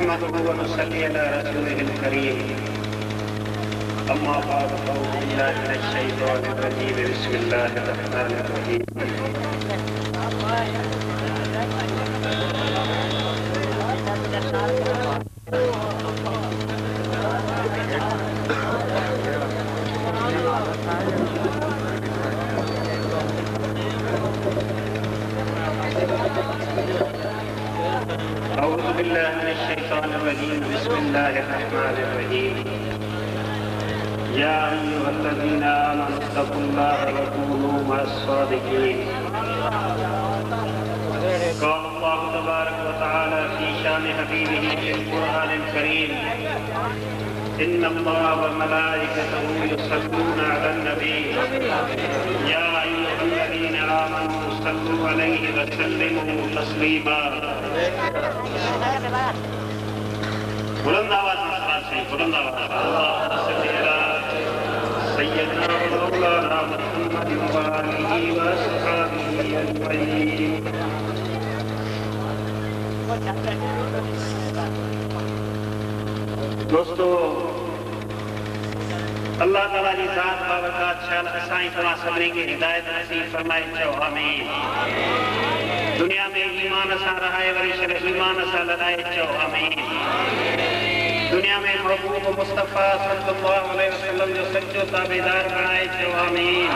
नहमदुहु व नुसल्ली अला रसूलिहिल करीम। अम्मा बाद फअऊज़ु बिल्लाहि मिनश शैतानिर रजीम। बिस्मिल्लाहिर रहमानिर रहीम। अऊज़ु बिल्लाहि मिनश शैतानिर रजीम। बिस्मिल्लाहिर रहमानिर रहीम। या अय्युहल्लज़ीना आमनु इत्तक़ुल्लाहा व कूनू मअस-सादिक़ीन। क़ाल अल्लाहु तबारक व तआला फ़ी शान हबीबिही फ़िल क़ुरआनिल करीम। इन्नल्लाहा व मलाइकतहु युसल्लूना अलन नबी। या अय्युहल्लज़ीना आमनु सल्लु अलैहि व सल्लिमू तस्लीमा। बुलंद आवाज में सलात से बुलंद आवाज। अल्लाहुम्मा सल्लि अला सय्यिदना व मौलाना मुहम्मद व आलिहि व अस्हाबिहि अजमईन। दोस्तों, अल्लाह ताला जी ज़ात बाबरकात शान असाई तव्हां सभिनी खे हिदायत नसीब फरमाए। चओ आमीन। दुनिया में ईमान सां रहाए वरी शर ईमान सां लड़ाए। चओ आमीन। दुनिया में महबूब मुस्तफ़ा सल्लल्लाहु अलैहि वसल्लम जो सच्चो ताबेदार बनाए। चओ आमीन।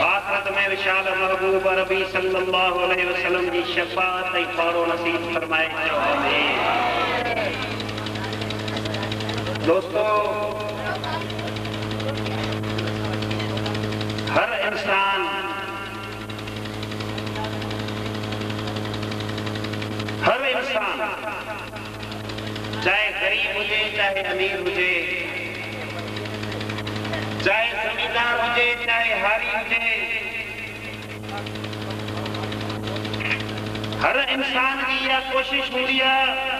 आखिरत में विशाल महबूब अरबी सल्लल्लाहु अलैहि वसल्लम जी शफ़ाअत ऐं फ़ौरो नसीब फरमाए। चओ आमीन। दोस्तों, हर इंसान चाहे गरीब हुजे चाहे अमीर हुजे, चाहे जमींदार हुजे चाहे हारी हुजे, हर इंसान की यह कोशिश हूंदी आहे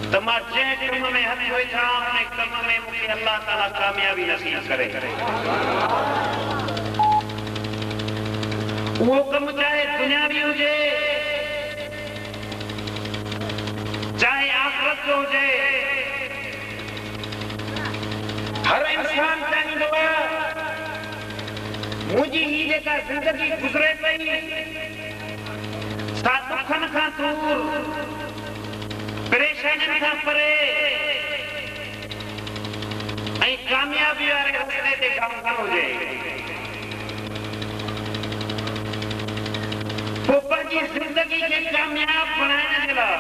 त मां जंहिं कम में हथ वेठा उन कम में मूंखे अल्लाह ताला कामयाबी नसीब करे। उहो कम चाहे दुनियावी हुजे चाहे आखिरत जो हुजे, हर इंसान चाहींदो आहे मुंहिंजी ही जेका ज़िंदगी गुज़रे पई सा दुखनि खां दूर, परेशानियुनि खां परे ऐं कामयाबी वारे रस्ते ते गामगन हुजे। पोइ पंहिंजी ज़िंदगी खे कामयाब बणाइण जे लाइ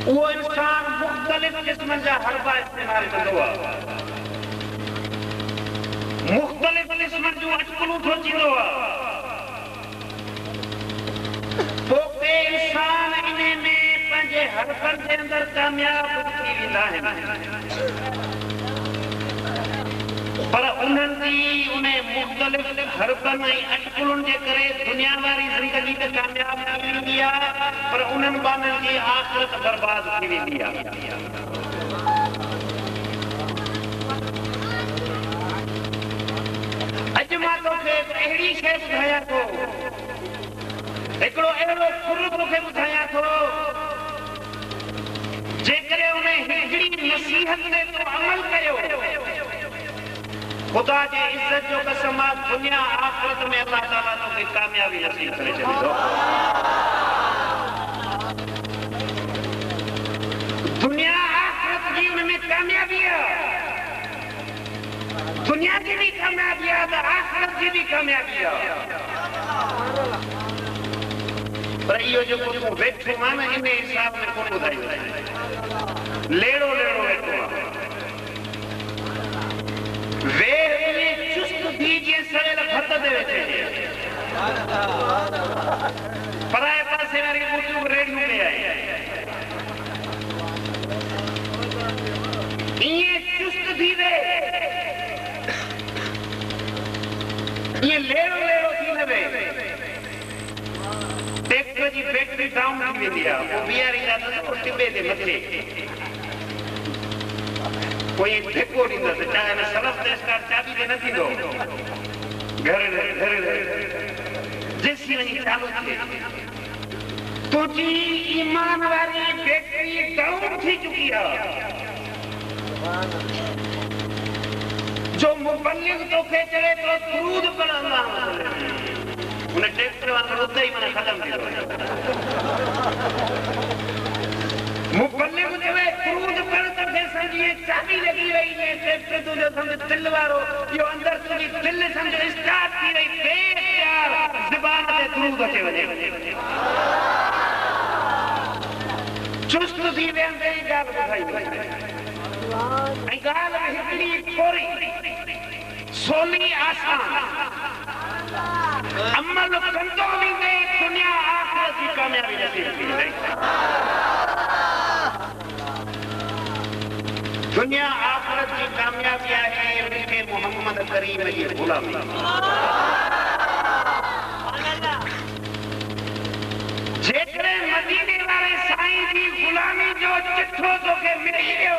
वो इंसान मुख्तलिफ किस्म जा हरबा इस्तेमाल कंदो आहे, मुख्तलिफ किस्म जूं अटकलूं सोचींदो आहे। पोइ इंसान इन में पंहिंजे हरबनि जे अंदरि कामयाब थी वेंदा आहिनि, पर उन्हनि जी उन मुख्तलिफ हरबनि ऐं अटकलुनि जे करे दुनिया वारी ज़िंदगी त कामयाब थी वेंदी आहे, पर उन्हनि बाननि जी आख़िरत बर्बाद थी वेंदी आहे। अॼु मां तोखे अहिड़ी शइ ॿुधायां थो, हिकिड़ो अहिड़ो फुल तोखे ॿुधायां थो, जेकॾहिं उन हिकिड़ी नसीहत ते तो अमल कयो, खुदा जे इज्जत जो कसम आहे दुनिया आखिरत में अल्लाह ताला तोखे कामयाबी नसीब करे छॾींदो। दुनिया आखिरत जी उन में कामयाबी आहे, दुनिया की भी कामयाबी आहे त आखिरत जी भी कामयाबी आहे। पर इहो जेको तूं वेठो आहे न इन हिसाब में कोन ॿुधाईंदो, लेड़ो लेड़ो वेठो आहे। वेह में चुस्त थी जीअं सड़ियल भत ते वेठे, पराए पासे वारी ॿूटियूं रेड़ियूं ले आई, ईअं चुस्त थी वे, ईअं लेड़ो लेड़ो थी न वे। ट्रैक्टर जी बैटरी डाउन थी वेंदी आहे, पोइ बीहारींदा त टिबे ते मथे कोई धिको ॾींदसि, चाहे न सलफ ते स्टार्ट चाबी ते न थींदो, घर जेसीं वञी चालू थिए तुझी ईमान वारी बैटरी डाउन थी चुकी है जो मुबल्लिग तो के चले तो दुरूद पढ़ंदा उन्हें ट्रैक्टर वाला उते ही मने खत्म थी मुबल्लिग जो है दुरूद पढ़ तो फिर समझिए चाबी लगी रही है ट्रैक्टर तो जो समझ दिल वारो यो अंदर तुझी दिल समझ स्टार्ट थी रही बेयार ज़बान पे दुरूद अचे वने चुस्त थी वेंदे गाल ॿुधाई ऐं गाल हिकड़ी थोरी सोली आसान अमल कंदो वेंदे दुनिया आखिरत जी कामयाबी नसीब थींदे दुनिया आखिरत जी कामयाबी आहे मिलके मोहम्मद करीम जी गुलामी जेकरे मदीने वाले साईं जी गुलामी जो चिट्ठो तोखे मिली वियो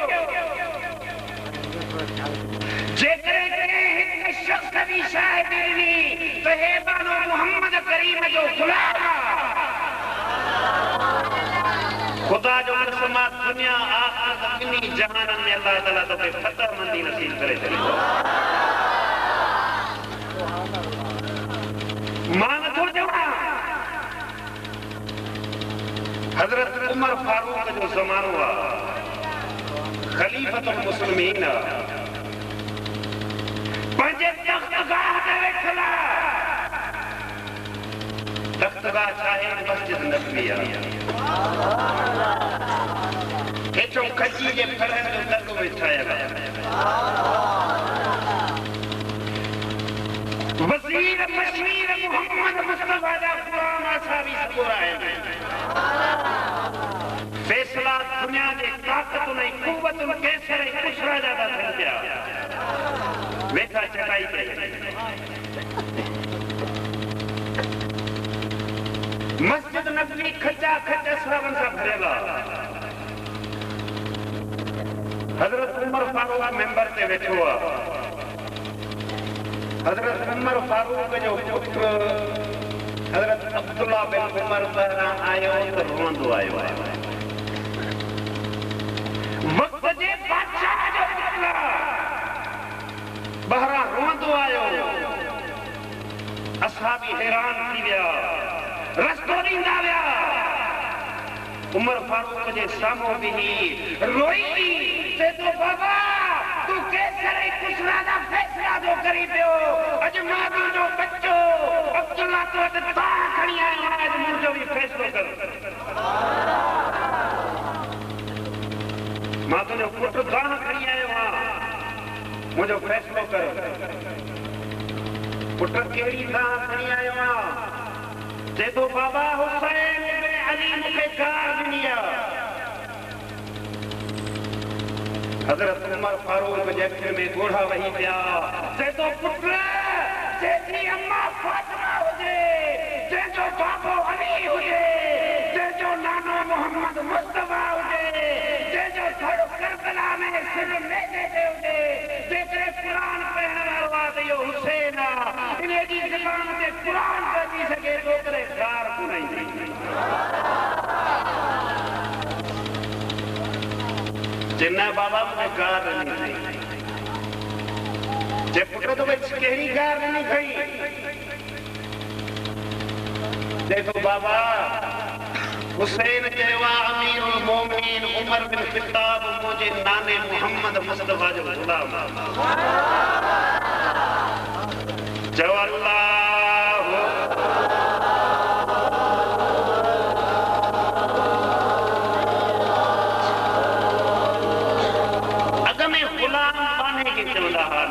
जेकरे के हिक शख्स भी शायद ॾिनी त हे बानो मोहम्मद करीम जो गुलाम खुदा जो कसम दुनिया आखिरत ॿिन्ही जहाननि में अल्लाह ताला तोखे फ़तहमंदी नसीब करे छॾींदो मां नथो चवां हजरत उमर फारूक जो ज़मानो आहे खलीफतुल मुस्लिमीन पंहिंजे तख्तगाह ते वेठल तख्तगाह छाहे मस्जिद नबवी आहे हेठों खजी जे फलनि जो दग विछायल आहे वज़ीर मशवीर मोहम्मद मुस्तफा जा क़ुरान असाबी सपोरा आहिनि फैसला दुनिया जे ताक़तुनि ऐं क़ुव्वतुनि कैसर ऐं कुशरा जा था थियनि पिया वेठा चटाई ते मस्जिद नबवी खचा खच असहाबनि सां भरियल आहे हज़रत उमर फारूक मेंबर ते वेठो आहे हज़रत उमर फारूक जो पुत्र हज़रत अब्दुल्ला बिन उमर बहरा आयो तो रोंदो आयो वक्त जे बादशाह जो पुत्र बहरा रोंदो आयो असहाबी हैरान थी विया रस्तो ॾींदा विया उमर फारूक जे साम्हूं बीही रोई ते तो बाबा तू कैसर ऐं कुशरा जा फैसला जो करी पियो अॼु मां तुंहिंजो बच्चो अब्दुल्ला तो वटि तां खणी आयो आहे अॼु मुंहिंजो बि फैसलो कर मां तुंहिंजो पुटु तां खणी आयो आहियां मुंहिंजो फैसलो कर पुटु कहिड़ी तां खणी आयो आहियां चए थो बाबा हुसैन इब्न अली मूंखे कार ॾिनी आहे हज़रत उमर फारूक जे अखि में ॻोढ़ा वही पिया चए थो पुटु जंहिंजी अम्मा फातिमा हुजे जंहिंजो बाबो अली हुजे जंहिंजो नानो मोहम्मद मुस्तफा हुजे जंहिंजो थोरो करबला में सिर मेदे ते हुजे जेकरे क़ुरान पढ़ण वारो आहे त इहो हुसैन आहे इन जी ज़बान ते क़ुरान पढ़ी सघे थो करे कार कोन्हे जिन्ना बाबा मुझे कार नहीं जे पुत्र तो बच केरी कार नहीं खई देखो बाबा हुसैन जेवा अमीरुल मोमिनीन उमर बिन खित्ताब मुझे नाने मोहम्मद मुस्तफा जो गुलाम जो अल्लाह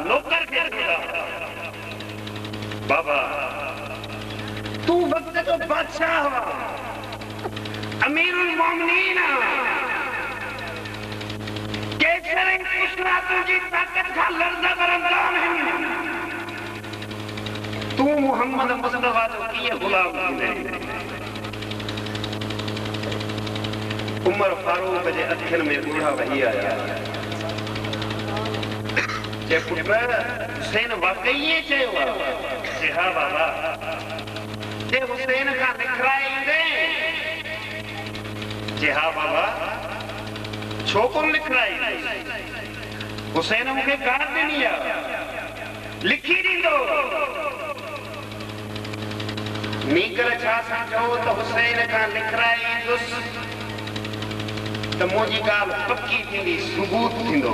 नौकर के बाबा तू वक्त जो बादशाह हुआ अमीरुल मोमिनीन कैसर ऐं कुशरा तुझी ताकत खां लर्ज़ बरंदान आहिनि तू मोहम्मद मुस्तफा जो कीअं गुलाम थींदे उमर फारूक जे अखियुनि में ॻोढ़ा वही आया जे पुत्र हुसैन वाकई चयो आहे हा बाबा जे हुसैन खां निखराए ईंदे जे हा बाबा छोकन लिखराई हुसैन मुखे कार देनी है लिखी दींदो नीकर छा समझो तो हुसैन का लिखराई दुस तो मुझी गाल पक्की थी सबूत थींदो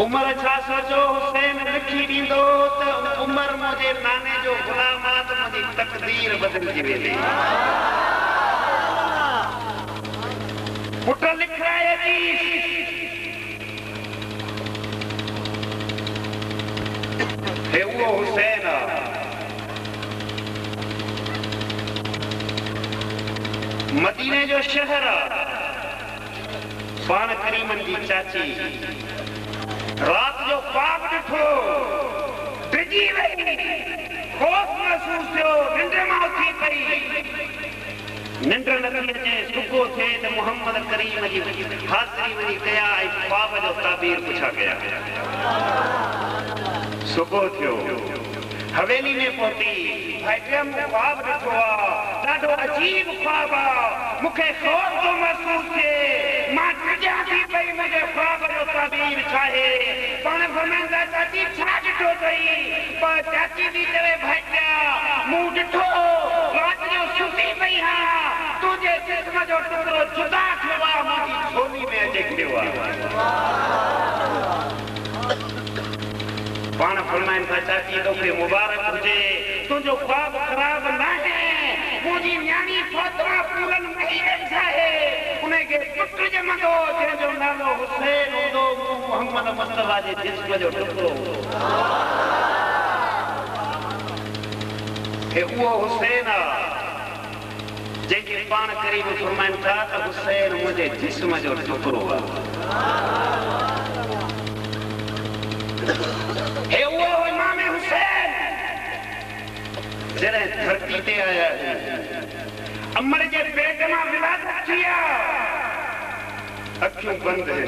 उमर छा समझो हुसैन लिखी दींदो तो उमर मुझे नाने जो गुलामात मुझी तकदीर बदल जी वेंदी पुट लिखराई दी हे वो हुसैन मदीने जो शहर पान करीमन की चाची रात जो ख्वाब ॾिठो डिॼी वई खौफ महसूस थियो निंड मां उथी पई निंड नथी अचे सुबुह थिए त मोहम्मद करीम जी हाज़िरी वञी कया ऐं ख्वाब जो ताबीर पुछा कया सुबुह थियो हवेली में पहुती भाई ख्वाब ॾिठो आहे ॾाढो अजीब ख्वाब आहे मूंखे खौफ़ थो महसूस थिए मां डिॼां थी पई मुंहिंजे ख्वाब जो ताबीर छा आहे पाण फरमाईंदा चाची छा ॾिठो अथई पर चाची बि चवे भाई मूं ॾिठो राति जो सुम्ही पई आहियां तुंहिंजे जिस्म जो टुकड़ो जुदा थियो आहे मुंहिंजी झोली में अचे खियो आहे पान फरमाइन था चाची तोखे मुबारक हुजे तुंहिंजो ख्वाब ख़राब न आहे मुंहिंजी न्याणी फातिमा पूरन महीने आहे उनखे पुट ॼमंदो जंहिंजो नालो हुसैन हूंदो मोहम्मद मुस्तफा जे जिस्म जो टुकड़ो हे उहो हुसैन आहे जंहिंखे पाण करीब फरमाइनि था त हुसैन मुंहिंजे जिस्म जो टुकड़ो आहे हे वो इमाम हुसैन जरे धरती ते आया अमर के पेट में विलादत किया अखियों बंद है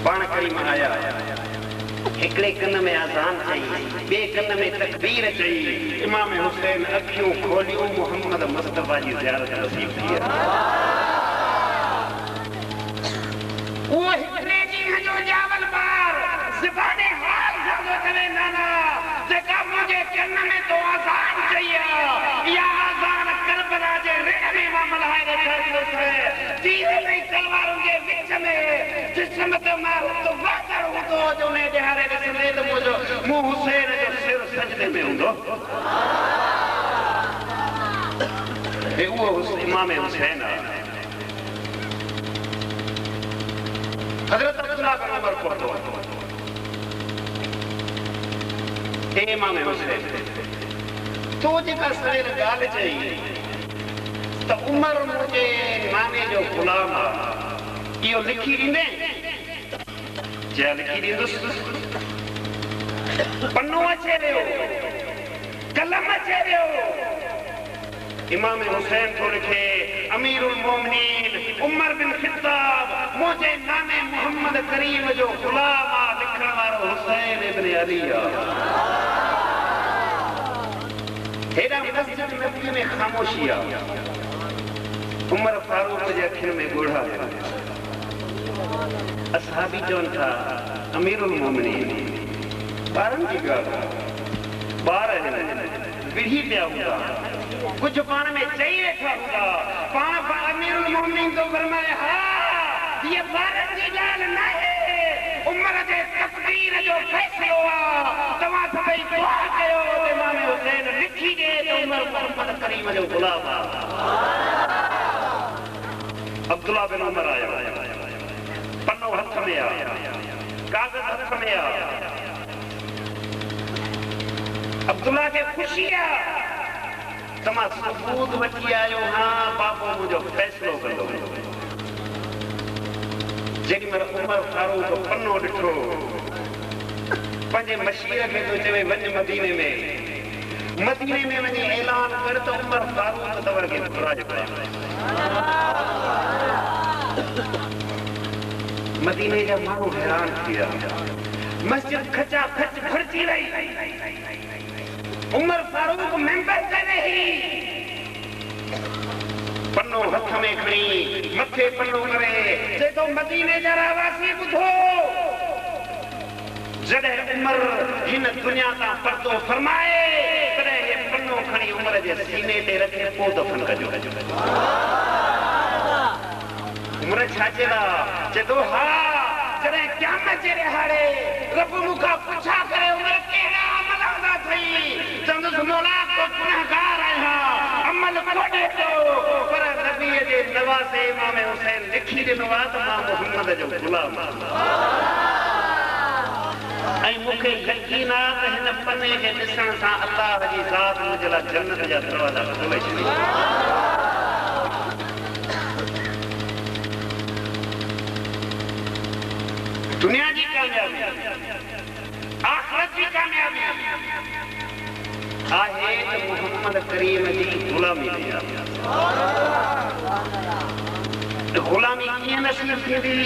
पान करीम आया एकड़े कन में आजान चाहिए बे कन में तकबीर चाहिए इमाम हुसैन अखियों खोलियो मोहम्मद मुस्तफा जी ज़ियारत नसीब थी वो हिकड़े ॾींहं जो जावल बार ज़बाने हाल जो करे नाना जेका मुझे कन में तो आजान चाहिए या आजान करबला जे रेह में मामला है रखा तीर में तलवारों के बीच में जिस्म तो मार तो वादर हो तो जो ने जहारे रसले तो मुझे मुंह हुसैन जो सिर सजदे में हुंदो हे वो इमाम हुसैन हजरत अब्दुल्लाह बिन उमर पहुंचो ए इमाम हुसैन तो जेका सवेर गाल चई त उमर मुझे नाने जो गुलाम इहो लिखी ॾींदे जे लिखी ॾींदुसि पन्नो अचे वियो कलम अचे वियो इमाम हुसैन को लिखे अमीरुल मोमिनीन उमर बिन खित्ताब मुझे नाने मोहम्मद करीम जो गुलाम लिखण वारो हुसैन इब्न अली हेॾा मस्जिद नबी में ख़ामोशी आहे उमर फारूक जे अखियुनि में ॻोढ़ा असहाबी चवनि था अमीरुल मोमिनीन ॿारनि जी ॻाल्हि ॿार विढ़ी पिया हूंदा कुछ पान में चई वेठा हूंदा पान अमीरुल मोमिनीन तो फरमाए हा ये भारत जी ॻाल्हि न आहे उमर जे तकदीर जो फ़ैसिलो आहे तव्हां सभई दुआ कयो त इमाम हुसैन लिखी ॾे त उमर मोहम्मद करीम जो गुलाम आहे अब्दुल्ला बिन उमर आया पन्नो हथ में आया कागज हथ में आया अब्दुल्ला के खुशी आहे तमा सबूत वठी आयो हाँ बाबो मुझो फैसलो कंदो जेडी मर उमर फारूक पन्नो ॾिठो पंहिंजे मशीर खे तो चवे वञ मदीने में वञी ऐलान कर त उमर फारूक तवर खे घुराए मदीने जा माण्हू हैरान थी विया मस्जिद खचा खच भरजी रही उमर फारूक मेंबर करे ही पन्नो हथ में खणी मथे पन्नो करे जेको मदीने जा रहवासी ॿुधो जॾहिं उमर हिन दुनिया तां पर्दो फरमाए तॾहिं हे पन्नो खणी उमर जे सीने ते रखे पोइ दफ़न कजो। उमर छा चयला चए हा जॾहिं क़यामत जे ॾिहाड़े रब मूंखां पुछा करे उमर कहिड़ा अमल अदा थई चवंदुसि मौला को गुनहगार आहियां अमल कोन्हे को पर नबीअ जे नवाज़े इमाम हुसैन लिखी ॾिनो आहे त मां मुहम्मद जो गुलाम ऐं मूंखे यकीन आहे त हिन पने खे ॾिसण सां अल्लाह जी ज़ात मुंहिंजे लाइ जन्नत जा दरवाज़ा खोले छॾींदी। दुनिया जी कामयाबी आखिरत जी कामयाबी आहे त मुहम्मद करीम जी गुलामी में गुलामी कीअं नसीब थींदी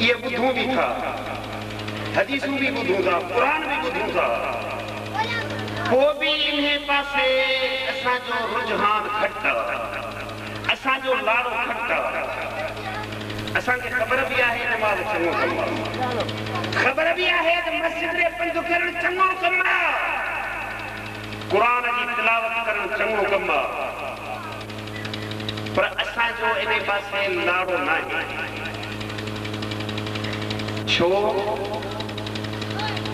ये ॿुधूं बि था हदीसूं बि ॿुधूं था क़ुरान बि ॿुधूं था पोइ बि इन पासे असांजो रुझान घटि आहे असांजो लाड़ो घटि आहे। असांखे ख़बर बि आहे नमाज़ चङो कमु आहे ख़बर बि आहे त मस्जिद में पंधु करणु चङो कमु आहे क़ुरान जी तिलावत करणु चङो कमु आहे पर असांजो इन पासे लाड़ो न आहे छो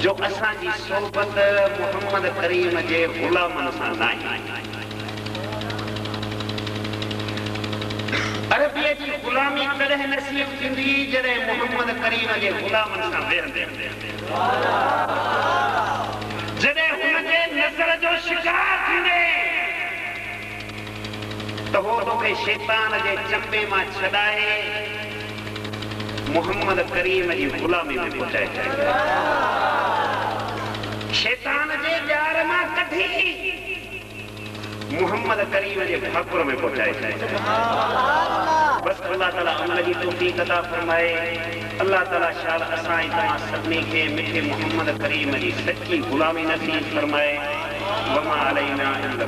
जो असांजी सोबत मुहम्मद करीम जे गुलामनि सां न आहे। अरबीअ जी गुलामी तॾहिं नसीब थींदी जॾहिं मुहम्मद करीम जे गुलामनि सां वेहंदे जॾहिं हुन जे नज़र जो शिकार थींदे त हो तोखे शैतान जे चंबे मां छॾाए मुहम्मद करीम जी गुलामी में पहुचाए छॾे शैतान जे जार मां कढी मुहम्मद करीम जे ठाकुर में पहुचाए छॾे। बस अल्लाह ताला अमल जी तौफीक अता फरमाए। अल्लाह ताला शाल असां ऐं तव्हां सभिनी खे मिठे मुहम्मद करीम जी सच्ची गुलामी नसीब फरमाए। वमा अलैना इल्ला